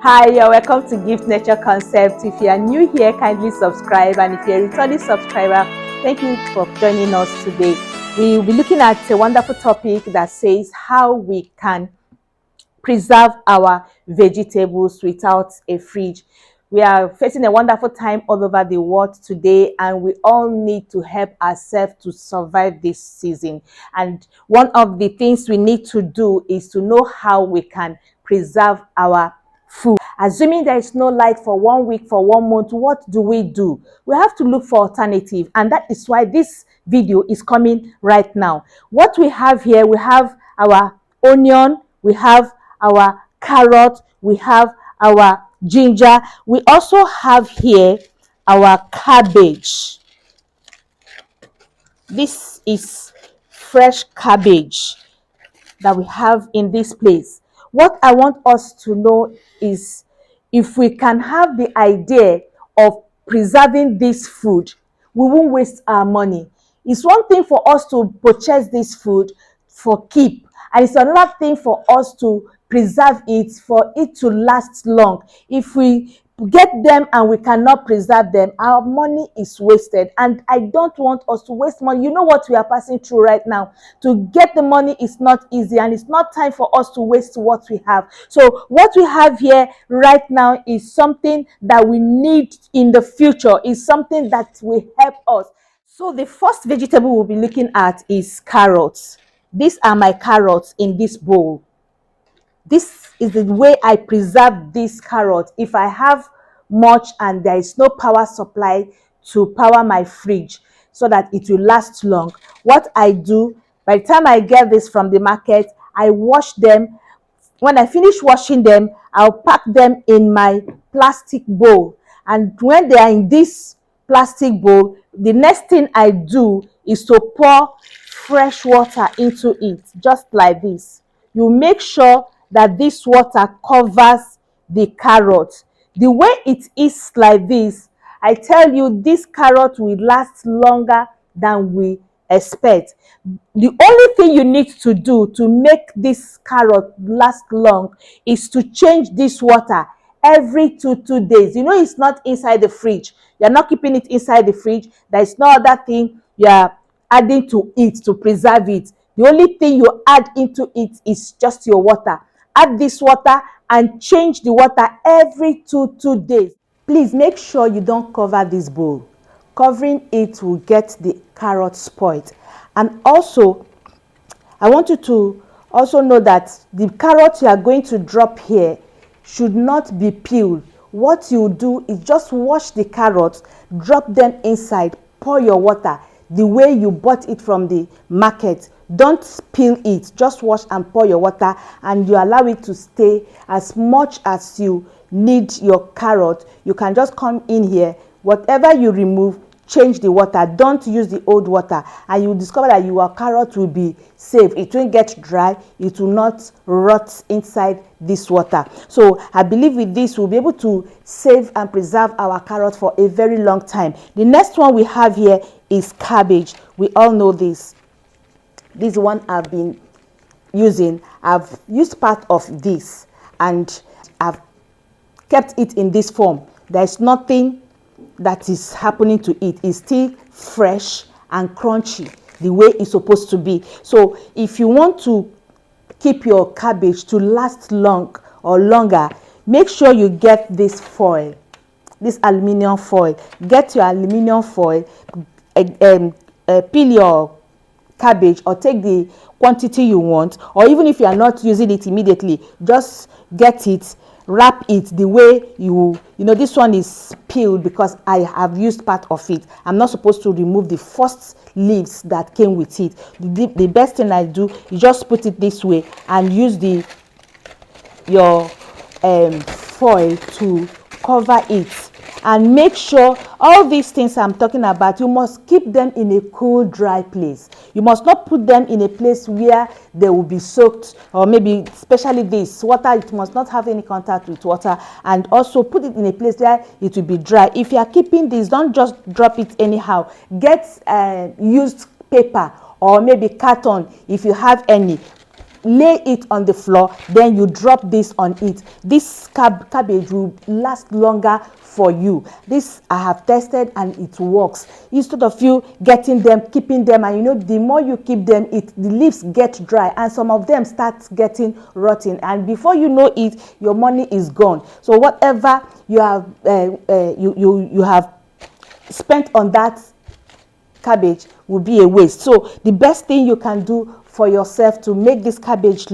Hi, you're welcome to Gift Nature Concept. If you are new here, kindly subscribe, and if you're a returning subscriber, thank you for joining us today. We will be looking at a wonderful topic that says how we can preserve our vegetables without a fridge. We are facing a wonderful time all over the world today, and we all need to help ourselves to survive this season. And one of the things we need to do is to know how we can preserve our food. Assuming there is no light for 1 week, for 1 month, what do? We have to look for alternative, and that is why this video is coming right now. What we have here, we have our onion, we have our carrot, we have our ginger, we also have here our cabbage. This is fresh cabbage that we have in this place. What I want us to know is, if we can have the idea of preserving this food, we won't waste our money. It's one thing for us to purchase this food for keep, and it's another thing for us to preserve it, for it to last long. If we get them and we cannot preserve them, our money is wasted, and I don't want us to waste money. You know what we are passing through right now. To get the money is not easy, and it's not time for us to waste what we have. So what we have here right now is something that we need in the future, is something that will help us. So the first vegetable we'll be looking at is carrots. These are my carrots in this bowl. This is the way I preserve this carrot. If I have much and there is no power supply to power my fridge so that it will last long, what I do, by the time I get this from the market, I wash them. When I finish washing them, I'll pack them in my plastic bowl. And when they are in this plastic bowl, the next thing I do is to pour fresh water into it, just like this. You make sure that this water covers the carrot. The way it is like this, I tell you, this carrot will last longer than we expect. The only thing you need to do to make this carrot last long is to change this water every two days. You know, it's not inside the fridge. You're not keeping it inside the fridge. There is no other thing you're adding to it to preserve it. The only thing you add into it is just your water. Add this water and change the water every two days. Please make sure you don't cover this bowl. Covering it will get the carrot spoiled. And also, I want you to also know that the carrot you are going to drop here should not be peeled. What you do is just wash the carrots, drop them inside, pour your water the way you bought it from the market. Don't peel it, just wash and pour your water, and you allow it to stay as much as you need your carrot. You can just come in here, whatever you remove, change the water. Don't use the old water, and you will discover that your carrot will be safe. It won't get dry, it will not rot inside this water. So I believe with this we'll be able to save and preserve our carrot for a very long time. The next one we have here is cabbage. We all know this. This one I've been using. I've used part of this and I've kept it in this form. There's nothing that is happening to it. It's still fresh and crunchy the way it's supposed to be. So if you want to keep your cabbage to last long or longer, make sure you get this foil, this aluminum foil. Get your aluminum foil, peel your cabbage or take the quantity you want, or even if you are not using it immediately, just get it, wrap it the way you know. This one is peeled because I have used part of it. I'm not supposed to remove the first leaves that came with it. The best thing I do is just put it this way and use your foil to cover it. And make sure all these things I'm talking about, you must keep them in a cool, dry place. You must not put them in a place where they will be soaked, or maybe especially this water, it must not have any contact with water. And also put it in a place where it will be dry. If you are keeping this, don't just drop it anyhow. Get used paper or maybe carton if you have any. lay it on the floor, then you drop this on it. This cabbage will last longer for you. This I have tested and it works. Instead of you getting them, keeping them, and you know, the more you keep them, the leaves get dry and some of them start getting rotten, and before you know it, your money is gone. So whatever you have you have spent on that cabbage will be a waste. So the best thing you can do for yourself to make this cabbage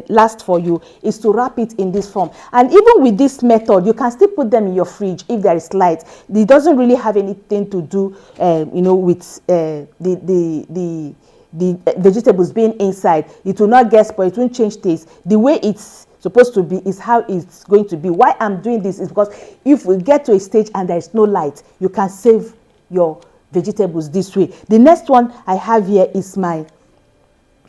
last for you is to wrap it in this form. And even with this method, you can still put them in your fridge if there is light. It doesn't really have anything to do you know, with the vegetables being inside. It will not get spoiled, it won't change taste. The way it's supposed to be is how it's going to be. Why I'm doing this is because if we get to a stage and there is no light, you can save your vegetables this way. The next one I have here is my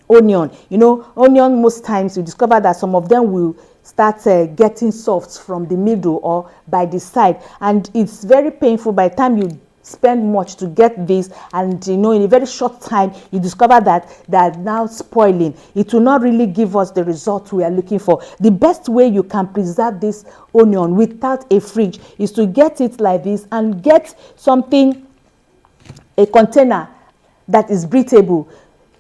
onion. You know, onion, most times you discover that some of them will start getting soft from the middle or by the side, and it's very painful by the time you spend much to get this, and you know, in a very short time you discover that they are now spoiling. It will not really give us the result we are looking for. The best way you can preserve this onion without a fridge is to get it like this and get something, a container that is breathable,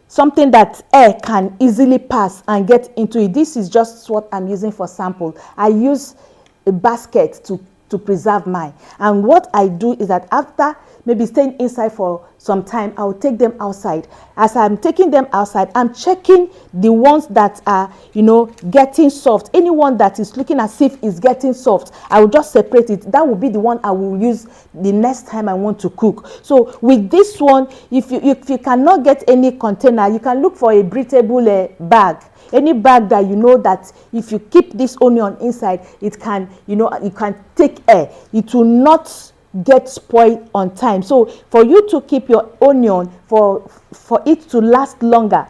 something that air can easily pass and get into it. This is just what I'm using for sample. I use a basket to preserve mine, and what I do is that after maybe staying inside for some time, I'll take them outside. As I'm taking them outside, I'm checking the ones that are, you know, getting soft. Anyone that is looking as if it's getting soft, I will just separate it. That will be the one I will use the next time I want to cook. So with this one, if you cannot get any container, you can look for a breathable bag. Any bag that you know that if you keep this onion inside, it can, you know, you can take air. It will not get spoiled on time. So for you to keep your onion, for it to last longer,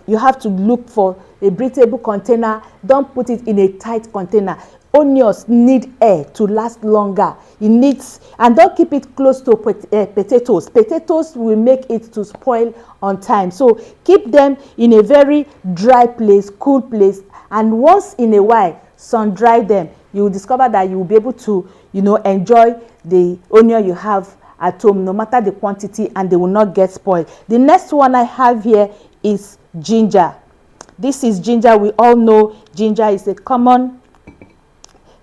you have to look for a breathable container. Don't put it in a tight container. Onions need air to last longer. It needs, and don't keep it close to potatoes. Potatoes will make it to spoil on time. So keep them in a very dry place, cool place, and once in a while sun dry them. You will discover that you will be able to, you know, enjoy the onion you have at home, no matter the quantity, and they will not get spoiled. The next one I have here is ginger. This is ginger. We all know ginger is a common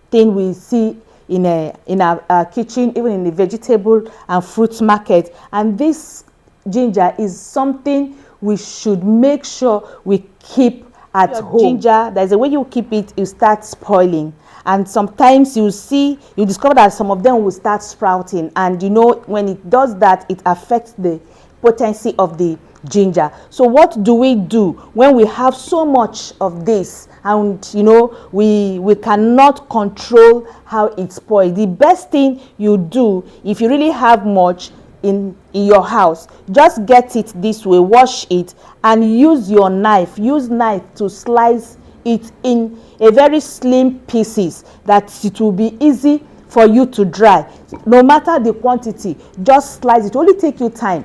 thing we see in our kitchen, even in the vegetable and fruit market. And this ginger is something we should make sure we keep at home. Ginger, there's a way you keep it, you start spoiling. And sometimes you discover that some of them will start sprouting. And you know, when it does that, it affects the potency of the ginger. So what do we do when we have so much of this and you know we cannot control how it spoils? The best thing you do, if you really have much in your house, just get it this way, wash it, and use your knife. Use knife to slice it in a very slim pieces that it will be easy for you to dry. No matter the quantity, just slice it. It will only take you time.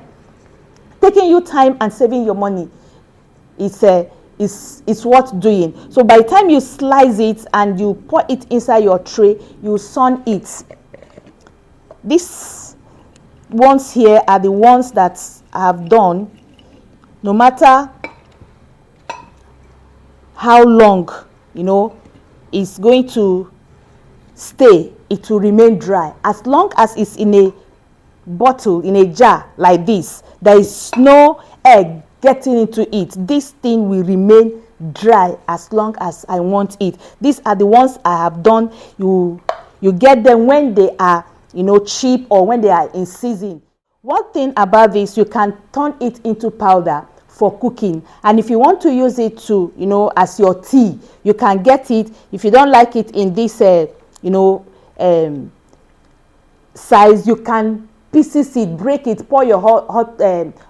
Taking you time and saving your money is worth doing. So by the time you slice it and you pour it inside your tray, you sun it. These ones here are the ones that I have done. No matter how long, you know, it's going to stay, it will remain dry. As long as it's in a bottle, in a jar like this, there is no egg getting into it, this thing will remain dry as long as I want it. These are the ones I have done. You get them when they are, you know, cheap or when they are in season. One thing about this, you can turn it into powder for cooking, and if you want to use it to, you know, as your tea, you can get it. If you don't like it in this you know, size, you can pieces it, break it, pour your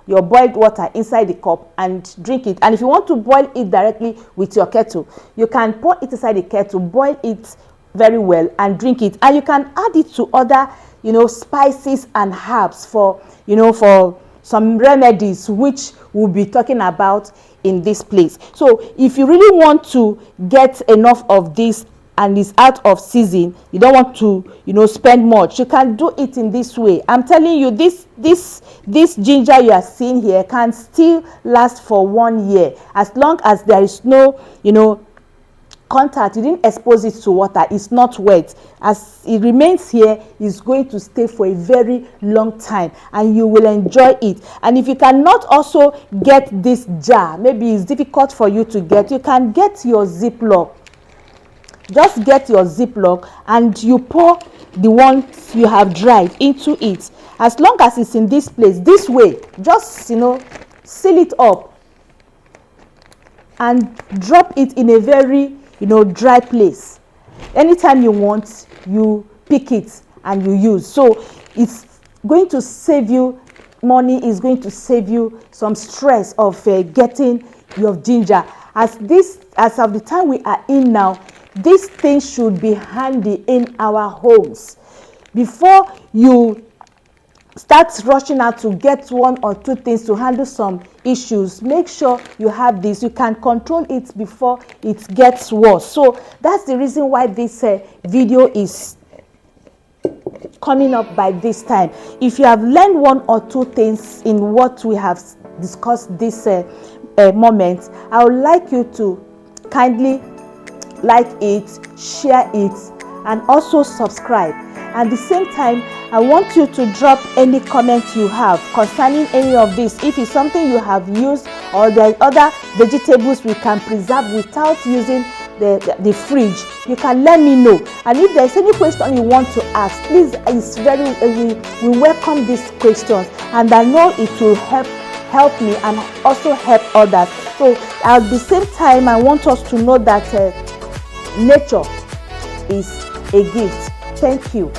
your boiled water inside the cup and drink it. And if you want to boil it directly with your kettle, you can pour it inside the kettle, boil it very well and drink it. And you can add it to other, you know, spices and herbs for, you know, for some remedies which we'll be talking about in this place. So if you really want to get enough of this and it's out of season, you don't want to, spend much, you can do it in this way. I'm telling you, this ginger you are seeing here can still last for 1 year, as long as there is no, contact, you didn't expose it to water, it's not wet. As it remains here, it's going to stay for a very long time and you will enjoy it. And if you cannot also get this jar, maybe it's difficult for you to get, you can get your Ziploc. Just get your Ziploc and you pour the ones you have dried into it. As long as it's in this place, this way, just seal it up and drop it in a very dry place. Anytime you want, you pick it and you use. So it's going to save you money, it's going to save you some stress of getting your ginger. As of the time we are in now, these things should be handy in our homes. Before you start rushing out to get 1 or 2 things to handle some issues, make sure you have this. You can control it before it gets worse. So that's the reason why this video is coming up by this time. If you have learned 1 or 2 things in what we have discussed this moment, I would like you to kindly like it, share it, and also subscribe. At the same time, I want you to drop any comment you have concerning any of this. If it's something you have used or there are other vegetables we can preserve without using the fridge, you can let me know. And if there's any question you want to ask, please, it's we welcome these questions, and I know it will help me and also help others. So at the same time, I want us to know that nature is a gift. Thank you.